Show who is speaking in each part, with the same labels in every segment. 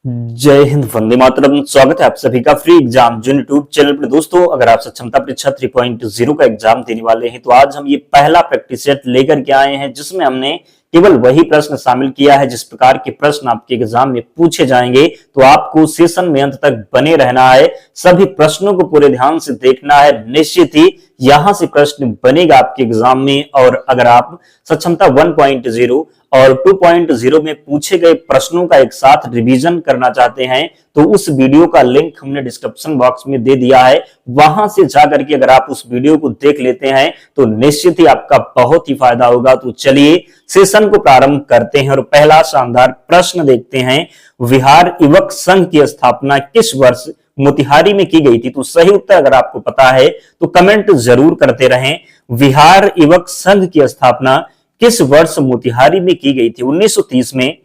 Speaker 1: जय हिंद, वंदे मातरम। स्वागत है आप सभी का फ्री एग्जाम जो यूट्यूब चैनल पर। दोस्तों, अगर आप सक्षमता परीक्षा 3.0 का एग्जाम देने वाले हैं तो आज हम ये पहला प्रैक्टिस सेट लेकर के आए हैं जिसमें हमने केवल वही प्रश्न शामिल किया है जिस प्रकार के प्रश्न आपके एग्जाम में पूछे जाएंगे। तो आपको सेशन में अंत तक बने रहना है, सभी प्रश्नों को पूरे ध्यान से देखना है। निश्चित ही यहां से प्रश्न बनेगा आपके एग्जाम में। और अगर आप सक्षमता 1.0 और 2.0 में पूछे गए प्रश्नों का एक साथ रिवीजन करना चाहते हैं तो उस वीडियो का लिंक हमने डिस्क्रिप्शन बॉक्स में दे दिया है। वहां से जाकर के अगर आप उस वीडियो को देख लेते हैं तो निश्चित ही आपका बहुत ही फायदा होगा। तो चलिए सेशन को प्रारंभ करते हैं और पहला शानदार प्रश्न देखते हैं। बिहार युवक संघ की स्थापना किस वर्ष मोतिहारी में की गई थी? तो सही उत्तर अगर आपको पता है तो कमेंट जरूर करते रहें। बिहार युवक संघ की स्थापना किस वर्ष मोतिहारी में की गई थी? 1930 में,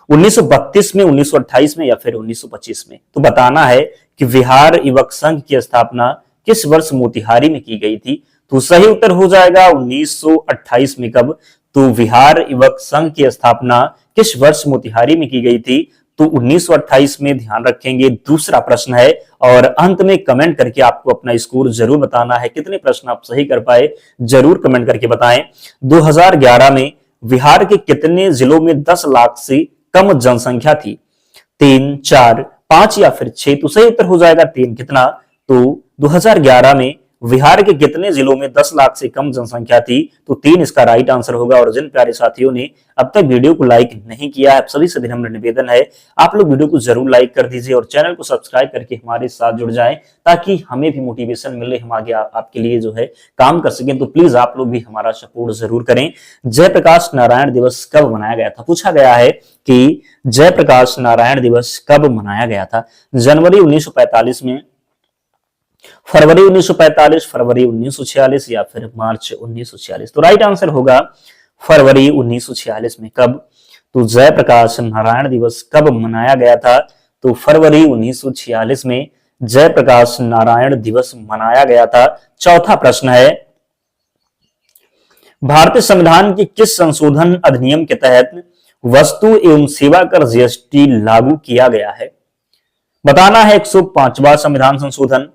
Speaker 1: 1932 में, 1928 में या फिर 1925 में? तो बताना है कि बिहार युवक संघ की स्थापना किस वर्ष मोतिहारी में की गई थी। तो सही उत्तर हो जाएगा 1928 में। कब? तो बिहार युवक संघ की स्थापना किस वर्ष मोतिहारी में की गई थी? तो 1928 में। ध्यान रखेंगे। दूसरा प्रश्न है और अंत में कमेंट करके आपको अपना स्कोर जरूर बताना है। कितने प्रश्न आप सही कर पाए जरूर कमेंट करके बताएं। 2011 में बिहार के कितने जिलों में 10 लाख से कम जनसंख्या थी? 3, 4, 5 या फिर 6? तो सही उत्तर हो जाएगा 3। कितना? तो 2011 में बिहार के कितने जिलों में 10 लाख से कम जनसंख्या थी? तो 3 इसका राइट आंसर होगा। और जिन प्यारे साथियों ने अब तक वीडियो को लाइक नहीं किया है, आप सभी से विनम्र निवेदन है आप लोग वीडियो को जरूर लाइक कर दीजिए और चैनल को सब्सक्राइब करके हमारे साथ जुड़ जाएं ताकि हमें भी मोटिवेशन मिले, हम आगे आपके लिए जो है काम कर सकें। तो प्लीज आप लोग भी हमारा सपोर्ट जरूर करें। जयप्रकाश नारायण दिवस कब मनाया गया था? पूछा गया है कि जयप्रकाश नारायण दिवस कब मनाया गया था? जनवरी 1945 में, फरवरी 1945, फरवरी 1946 या फिर मार्च 1946? तो राइट आंसर होगा फरवरी 1946 में। कब? तो जयप्रकाश नारायण दिवस कब मनाया गया था? तो फरवरी 1946 में जयप्रकाश नारायण दिवस मनाया गया था। चौथा प्रश्न है, भारतीय संविधान के किस संशोधन अधिनियम के तहत वस्तु एवं सेवा कर जीएसटी लागू किया गया है? बताना है 105वां संविधान संशोधन,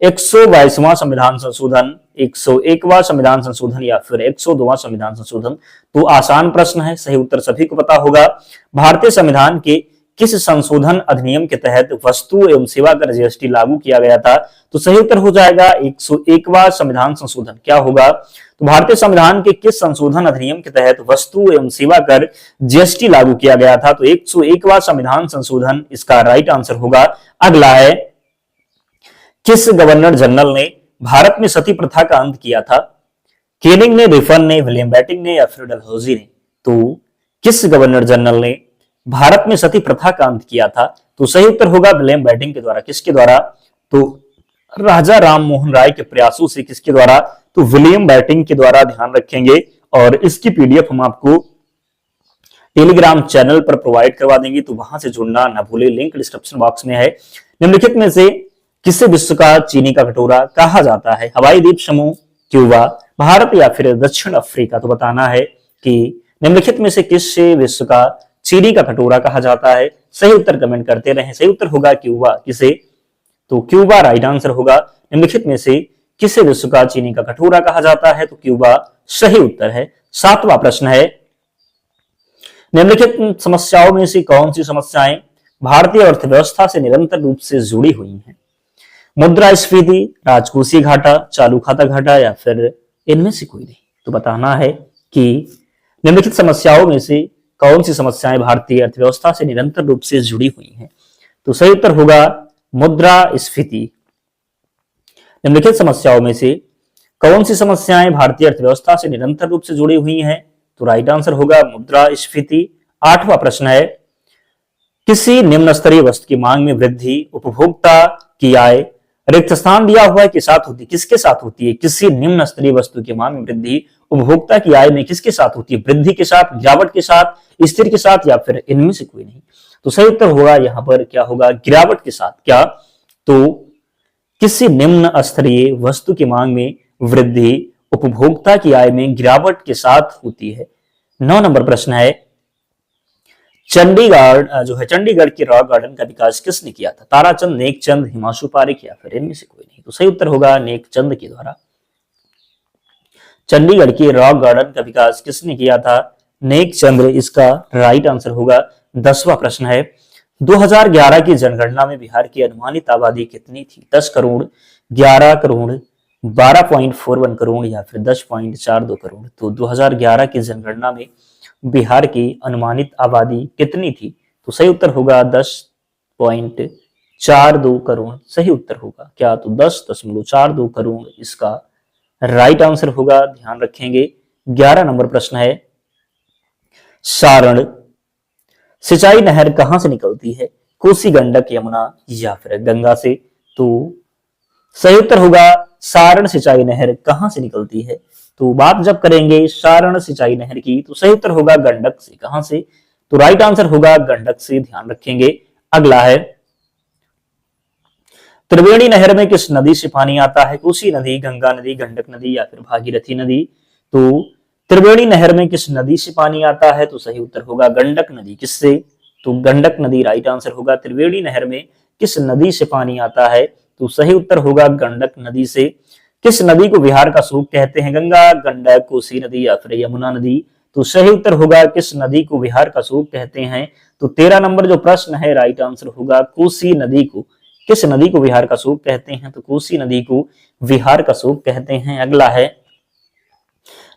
Speaker 1: 122वां संविधान संशोधन, 101वां संविधान संशोधन या फिर 102वां संविधान संशोधन? तो आसान प्रश्न है, सही उत्तर सभी को पता होगा। भारतीय संविधान के किस संशोधन अधिनियम के तहत वस्तु एवं सेवा कर जीएसटी लागू किया गया था? तो सही उत्तर हो जाएगा 101वां संविधान संशोधन। क्या होगा? तो भारतीय संविधान के किस संशोधन अधिनियम के तहत वस्तु एवं सेवा कर जीएसटी लागू किया गया था? तो 101वां संविधान संशोधन इसका राइट आंसर होगा। अगला है, किस गवर्नर जनरल ने भारत में सती प्रथा का अंत किया था? केनिंग ने, रिफन ने, विलियम बेंटिंक ने या फिर डलहौजी ने? तो किस गवर्नर जनरल ने भारत में सती प्रथा का अंत किया था? तो सही उत्तर होगा विलियम बेंटिंक के द्वारा। किसके द्वारा? तो राजा राम मोहन राय के प्रयासों से। किसके द्वारा? तो विलियम बेंटिंक के द्वारा। ध्यान रखेंगे। और इसकी पीडीएफ हम आपको टेलीग्राम चैनल पर प्रोवाइड करवा देंगे, तो वहां से जुड़ना ना भूले, लिंक डिस्क्रिप्शन बॉक्स में है। निम्नलिखित में से किसे विश्व का चीनी का कटोरा कहा जाता है? हवाई द्वीप समूह, क्यूबा, भारत या फिर दक्षिण अफ्रीका? तो बताना है कि निम्नलिखित में से किसे विश्व का चीनी का कटोरा कहा जाता है। सही उत्तर कमेंट करते रहें। सही उत्तर होगा क्यूबा। किसे? तो क्यूबा राइट आंसर होगा। निम्नलिखित में से किसे विश्व का चीनी का कटोरा कहा जाता है? तो क्यूबा सही उत्तर है। 7वां प्रश्न है, निम्नलिखित समस्याओं में से कौन सी समस्याएं भारतीय अर्थव्यवस्था से निरंतर रूप से जुड़ी हुई हैं? मुद्रास्फीति, राजकोषीय घाटा, चालू खाता घाटा या फिर इनमें से कोई नहीं? तो बताना है कि निम्नलिखित समस्याओं में से कौन सी समस्याएं भारतीय अर्थव्यवस्था से निरंतर रूप से जुड़ी हुई हैं? तो सही उत्तर होगा मुद्रास्फीति। निम्नलिखित समस्याओं में से कौन सी समस्याएं भारतीय अर्थव्यवस्था से निरंतर रूप से जुड़ी हुई हैं? तो राइट आंसर होगा मुद्रास्फीति। 8वां प्रश्न है, किसी निम्न स्तरीय वस्तु की मांग में वृद्धि उपभोक्ता की आय रिक्त स्थान दिया हुआ है के साथ होती है? किसके साथ होती है? किसी निम्न स्तरीय वस्तु की मांग में वृद्धि उपभोक्ता की आय में किसके साथ होती है? वृद्धि के साथ, गिरावट के साथ, स्थिर के साथ या फिर इनमें से कोई नहीं? तो सही उत्तर होगा यहां पर क्या होगा? गिरावट के साथ। क्या? तो किसी निम्न स्तरीय वस्तु की मांग में वृद्धि उपभोक्ता की आय में गिरावट के साथ होती है। 9 नंबर प्रश्न है, चंडीगढ़ जो है चंडीगढ़ के रॉक गार्डन का विकास किसने किया था? ताराचंद, नेकचंद, हिमांशु पारेख या फिर इनमें से कोई नहीं। तो सही उत्तर होगा नेकचंद के द्वारा। चंडीगढ़ के रॉक गार्डन का विकास किसने किया था? नेकचंद इसका राइट आंसर होगा। 10वां प्रश्न है, 2011 की जनगणना में बिहार की अनुमानित आबादी कितनी थी? 10 करोड़, 11 करोड़, 12.41 करोड़ या फिर 10.42 करोड़। तो 2011 की जनगणना में बिहार की अनुमानित आबादी कितनी थी? तो सही उत्तर होगा 10.42 करोड़। सही उत्तर होगा क्या? तो 10.42 करोड़ इसका राइट आंसर होगा, ध्यान रखेंगे। 11 नंबर प्रश्न है, सारण सिंचाई नहर कहां से निकलती है? कोसी, गंडक, यमुना या फिर गंगा से। तो सही उत्तर होगा सारण सिंचाई नहर कहां से निकलती है? तो बात जब करेंगे सारण सिंचाई नहर की तो सही उत्तर होगा गंडक से। कहां से? तो राइट आंसर होगा गंडक से, ध्यान रखेंगे। अगला है, त्रिवेणी नहर में किस नदी से पानी आता है? कोसी नदी, गंगा नदी, गंडक नदी या फिर भागीरथी नदी। तो त्रिवेणी नहर में किस नदी से पानी आता है? तो सही उत्तर होगा गंडक नदी। किससे? तो गंडक नदी राइट आंसर होगा। त्रिवेणी नहर में किस नदी से पानी आता है? तो सही उत्तर होगा गंडक नदी से। किस नदी को बिहार का सूप कहते हैं? गंगा, गंडक, कोसी नदी या फिर यमुना नदी। तो सही उत्तर होगा किस नदी को बिहार का सूप कहते हैं? तो 13 नंबर जो प्रश्न है राइट आंसर होगा कोसी नदी को। किस नदी को बिहार का सूप कहते हैं? तो कोसी नदी को बिहार का सूप कहते हैं। अगला है,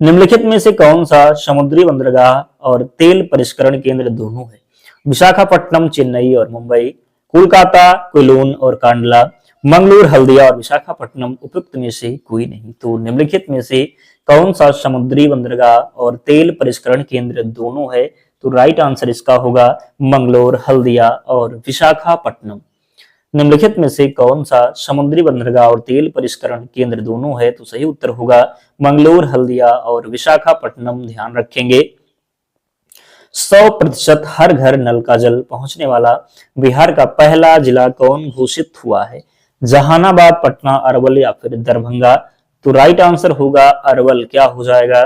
Speaker 1: निम्नलिखित में से कौन सा समुद्री बंदरगाह और तेल परिष्करण केंद्र दोनों है? विशाखापट्टनम, चेन्नई और मुंबई, कोलकाता, कोलून और कांडला, मंगलूर, हल्दिया और विशाखापट्टनम उपयुक्त में से कोई नहीं। तो निम्नलिखित में से कौन सा समुद्री बंदरगाह और तेल परिष्करण केंद्र दोनों है? तो राइट आंसर इसका होगा मंगलोर, हल्दिया और विशाखापट्टनम। निम्नलिखित में से कौन सा समुद्री बंदरगाह और तेल परिष्करण केंद्र दोनों है? तो सही उत्तर होगा मंगलोर, हल्दिया और विशाखापट्टनम, ध्यान रखेंगे। 100% हर घर नल का जल पहुंचने वाला बिहार का पहला जिला कौन घोषित हुआ है? जहानाबाद, पटना, अरवल या फिर दरभंगा। तो राइट आंसर होगा अरवल। क्या हो जाएगा?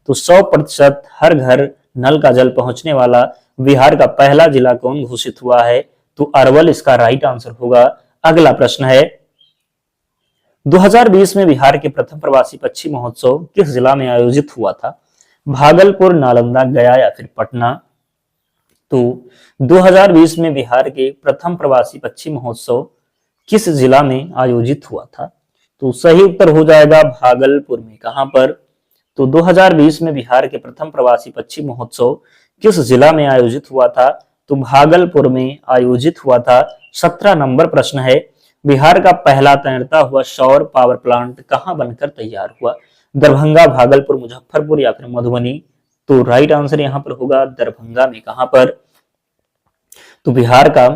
Speaker 1: तो 100% हर घर नल का जल पहुंचने वाला बिहार का पहला जिला कौन घोषित हुआ है? तो अरवल इसका राइट आंसर होगा। अगला प्रश्न है, 2020 में बिहार के प्रथम प्रवासी पक्षी महोत्सव किस जिला में आयोजित हुआ था? भागलपुर, नालंदा, गया या फिर पटना। तो 2020 में बिहार के प्रथम प्रवासी पक्षी महोत्सव किस जिला में आयोजित हुआ था? तो सही उत्तर हो जाएगा भागलपुर में। कहां पर? तो 2020 में बिहार के प्रथम प्रवासी पक्षी महोत्सव किस जिला में आयोजित हुआ था? तो भागलपुर में आयोजित हुआ था। 17 नंबर प्रश्न है, बिहार का पहला तैरता हुआ सौर पावर प्लांट कहां बनकर तैयार हुआ? दरभंगा, भागलपुर, मुजफ्फरपुर या फिर मधुबनी। तो राइट आंसर यहां पर होगा दरभंगा में। कहां पर? तो बिहार का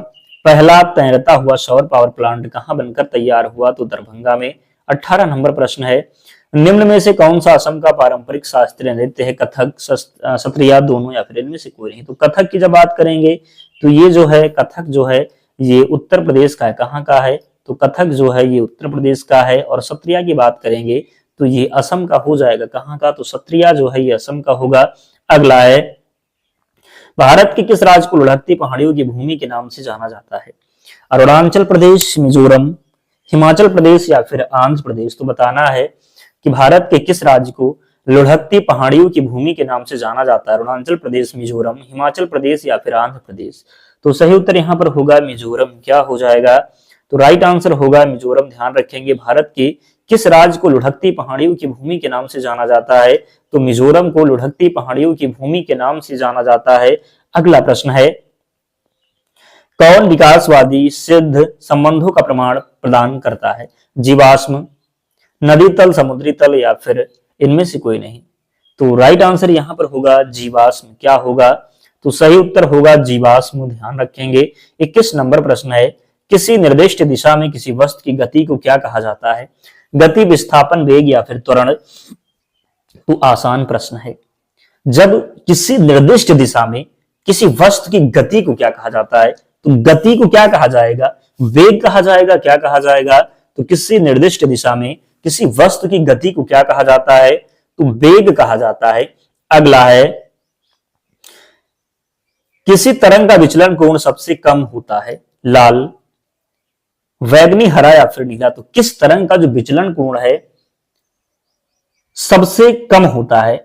Speaker 1: पहला तैरता हुआ सौर पावर प्लांट कहां बनकर तैयार हुआ? तो दरभंगा में। 18 नंबर प्रश्न है, निम्न में से कौन सा असम का पारंपरिक शास्त्रीय नृत्य है? कथक, सत्रिया, दोनों या फिर इनमें से कोई नहीं। तो कथक की जब बात करेंगे तो ये जो है कथक जो है ये उत्तर प्रदेश का है। कहाँ का है? तो कथक जो है ये उत्तर प्रदेश का है। और सत्रिया की बात करेंगे तो ये असम का हो जाएगा। कहाँ का? तो सत्रिया जो है ये असम का होगा। अगला है, भारत के किस राज्य को लुढ़कती पहाड़ियों की भूमि के नाम से जाना जाता है? अरुणाचल प्रदेश, मिजोरम, हिमाचल प्रदेश या फिर आंध्र प्रदेश। तो बताना है कि भारत के किस राज्य को लुढ़कती पहाड़ियों की भूमि के नाम से जाना जाता है? अरुणाचल प्रदेश, मिजोरम, हिमाचल प्रदेश या फिर आंध्र प्रदेश। तो सही उत्तर यहाँ पर होगा मिजोरम। क्या हो जाएगा? तो राइट आंसर होगा मिजोरम। ध्यान रखेंगे, भारत के किस राज्य को लुढ़कती पहाड़ियों की भूमि के नाम से जाना जाता है? तो मिजोरम को लुढ़कती पहाड़ियों की भूमि के नाम से जाना जाता है। अगला प्रश्न है, कौन विकासवादी सिद्ध संबंधों का प्रमाण प्रदान करता है? जीवाश्म, नदी तल, समुद्री तल या फिर इनमें से कोई नहीं। तो राइट आंसर यहां पर होगा जीवाश्म। क्या होगा? तो सही उत्तर होगा जीवाश्म। ध्यान रखेंगे। 21 नंबर प्रश्न है, किसी निर्दिष्ट दिशा में किसी वस्तु की गति को क्या कहा जाता है? गति, विस्थापन, वेग या फिर त्वरण। तो आसान प्रश्न है। जब किसी निर्दिष्ट दिशा में किसी वस्तु की गति को क्या कहा जाता है? तो गति को क्या कहा जाएगा? वेग कहा जाएगा। क्या कहा जाएगा? तो किसी निर्दिष्ट दिशा में किसी वस्तु की गति को क्या कहा जाता है? तो वेग कहा जाता है। अगला है, किसी तरंग का विचलन कोण सबसे कम होता है? लाल, वैगनी, हरा या फिर नीला। तो किस तरंग का जो विचलन कोण है सबसे कम होता है?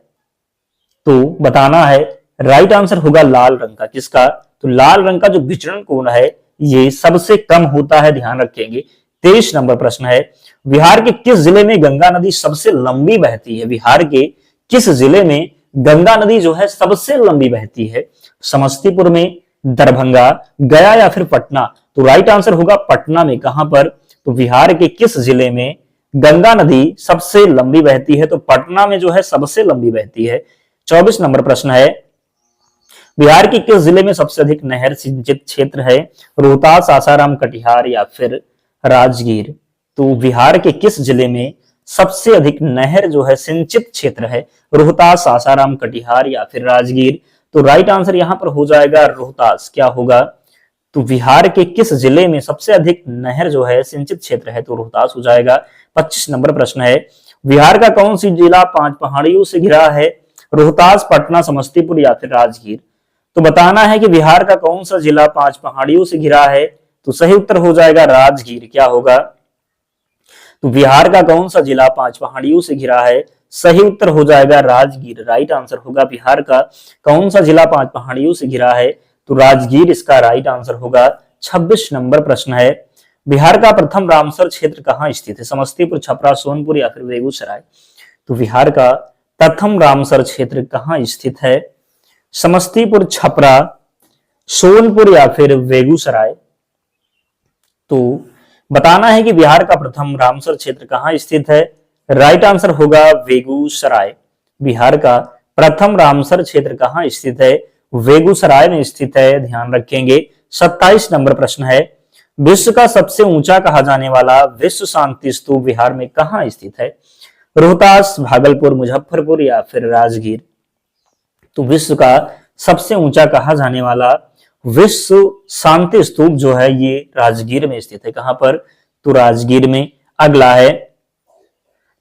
Speaker 1: तो बताना है। राइट आंसर होगा लाल रंग का। किसका? तो लाल रंग का जो विचलन कोण है ये सबसे कम होता है, ध्यान रखेंगे। 23 नंबर प्रश्न है, बिहार के किस जिले में गंगा नदी सबसे लंबी बहती है? बिहार के किस जिले में गंगा नदी जो है सबसे लंबी बहती है? समस्तीपुर में, दरभंगा, गया या फिर पटना। तो राइट आंसर होगा पटना में। कहां पर? तो बिहार के किस जिले में गंगा नदी सबसे लंबी बहती है? तो पटना में जो है सबसे लंबी बहती है। 24 नंबर प्रश्न है, बिहार के किस जिले में सबसे अधिक नहर सिंचित क्षेत्र है? रोहतास, सासाराम, कटिहार या फिर राजगीर। तो बिहार के किस जिले में सबसे अधिक नहर जो है सिंचित क्षेत्र है? रोहतास, सासाराम, कटिहार या फिर राजगीर। तो राइट आंसर यहां पर हो जाएगा रोहतास। क्या होगा? तो बिहार के किस जिले में सबसे अधिक नहर जो है सिंचित क्षेत्र है? तो रोहतास हो जाएगा। 25 नंबर प्रश्न है, बिहार का कौन सी जिला 5 पहाड़ियों से घिरा है? रोहतास, पटना, समस्तीपुर या फिर राजगीर। तो बताना है कि बिहार का कौन सा जिला 5 पहाड़ियों से घिरा है? तो सही उत्तर हो जाएगा राजगीर। क्या होगा? तो बिहार का कौन सा जिला 5 पहाड़ियों से घिरा है? सही उत्तर हो जाएगा राजगीर। राइट आंसर होगा बिहार का कौन सा जिला 5 पहाड़ियों से घिरा है? तो राजगीर इसका राइट आंसर होगा। 26 नंबर प्रश्न है, बिहार का प्रथम रामसर क्षेत्र कहां स्थित है? समस्तीपुर, छपरा, सोनपुर या फिर बेगूसराय। तो बिहार का प्रथम रामसर क्षेत्र कहां स्थित है? समस्तीपुर, छपरा, सोनपुर या फिर बेगूसराय। तो बताना है कि बिहार का प्रथम रामसर क्षेत्र कहां स्थित है? राइट आंसर होगा बेगूसराय। बिहार का प्रथम रामसर क्षेत्र कहां स्थित है? बेगूसराय में स्थित है, ध्यान रखेंगे। 27 नंबर प्रश्न है, विश्व का सबसे ऊंचा कहा जाने वाला विश्व शांति स्तूप बिहार में कहां स्थित है? रोहतास, भागलपुर, मुजफ्फरपुर या फिर राजगीर। तो विश्व का सबसे ऊंचा कहा जाने वाला विश्व शांति स्तूप जो है ये राजगीर में स्थित है। कहां पर? तो राजगीर में। अगला है,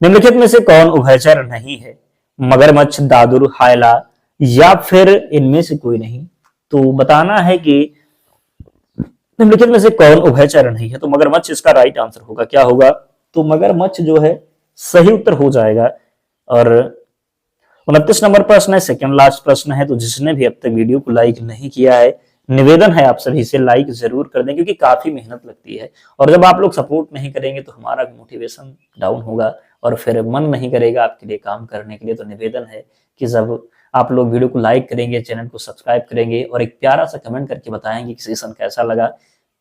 Speaker 1: निम्नलिखित में से कौन उभयचर नहीं है? मगरमच्छ, दादुर, हायला या फिर इनमें से कोई नहीं। तो बताना है कि निम्नलिखित में से कौन उभयचर नहीं है? तो मगरमच्छ इसका राइट आंसर होगा। क्या होगा? तो मगरमच्छ जो है सही उत्तर हो जाएगा। और 29 नंबर प्रश्न है, सेकंड लास्ट प्रश्न है। तो जिसने भी अब तक वीडियो को लाइक नहीं किया है, निवेदन है आप सभी से लाइक जरूर कर दें, क्योंकि काफी मेहनत लगती है और जब आप लोग सपोर्ट नहीं करेंगे तो हमारा मोटिवेशन डाउन होगा और फिर मन नहीं करेगा आपके लिए काम करने के लिए। तो निवेदन है कि जब आप लोग वीडियो को लाइक करेंगे, चैनल को सब्सक्राइब करेंगे और एक प्यारा सा कमेंट करके बताएंगे कि सेशन कैसा लगा,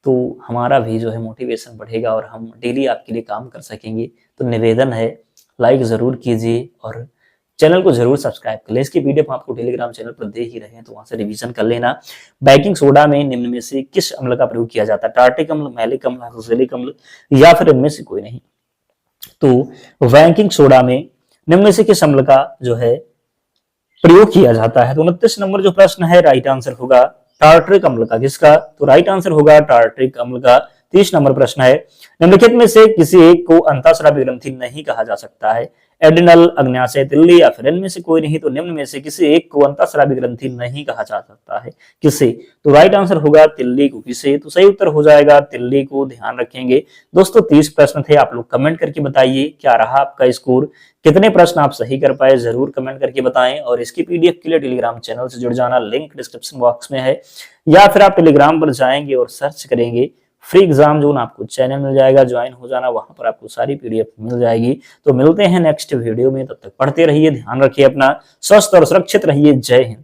Speaker 1: तो हमारा भी जो है मोटिवेशन बढ़ेगा और हम डेली आपके लिए काम कर सकेंगे। तो निवेदन है लाइक जरूर कीजिए और चैनल को जरूर सब्सक्राइब कर ले। इसकी पीडीएफ आपको टेलीग्राम चैनल पर दे ही रहे हैं, तो वहां से रिवीजन कर लेना। बेकिंग सोडा में निम्न में से किस अम्ल का प्रयोग किया जाता है? टार्टिक अम्ल, मैलिक अम्ल, हाइड्रोक्लोरिक अम्ल या फिर इनमें से कोई नहीं। तो बेकिंग सोडा में निम्न में से किस अम्ल का जो है प्रयोग किया जाता है? तो 29 नंबर जो प्रश्न है राइट आंसर होगा टार्टरिक अम्ल का। किसका? तो राइट आंसर होगा टार्टरिक अम्ल का। 30 नंबर प्रश्न है, निम्नलिखित में से किसी एक को अंतःस्रावी ग्रंथि नहीं कहा जा सकता है? एडिनल, अग्न्याशय, तिल्ली या फिर इनमें से कोई नहीं। तो निम्न में से किसी एक को अंतःस्रावी ग्रंथि नहीं कहा जा सकता है। किसे? तो राइट आंसर होगा तिल्ली को। किसे? तो सही उत्तर हो जाएगा तिल्ली को, ध्यान रखेंगे। दोस्तों 30 प्रश्न थे, आप लोग कमेंट करके बताइए क्या रहा आपका स्कोर, कितने प्रश्न आप सही कर पाए, जरूर कमेंट करके बताएं। और इसकी पीडीएफ के लिए टेलीग्राम चैनल से जुड़ जाना, लिंक डिस्क्रिप्शन बॉक्स में है, या फिर आप टेलीग्राम पर जाएंगे और सर्च करेंगे फ्री एग्जाम जोन, आपको चैनल मिल जाएगा, ज्वाइन हो जाना, वहां पर आपको सारी पीडीएफ मिल जाएगी। तो मिलते हैं नेक्स्ट वीडियो में, तब तक पढ़ते रहिए, ध्यान रखिए अपना, स्वस्थ और सुरक्षित रहिए। जय हिंद।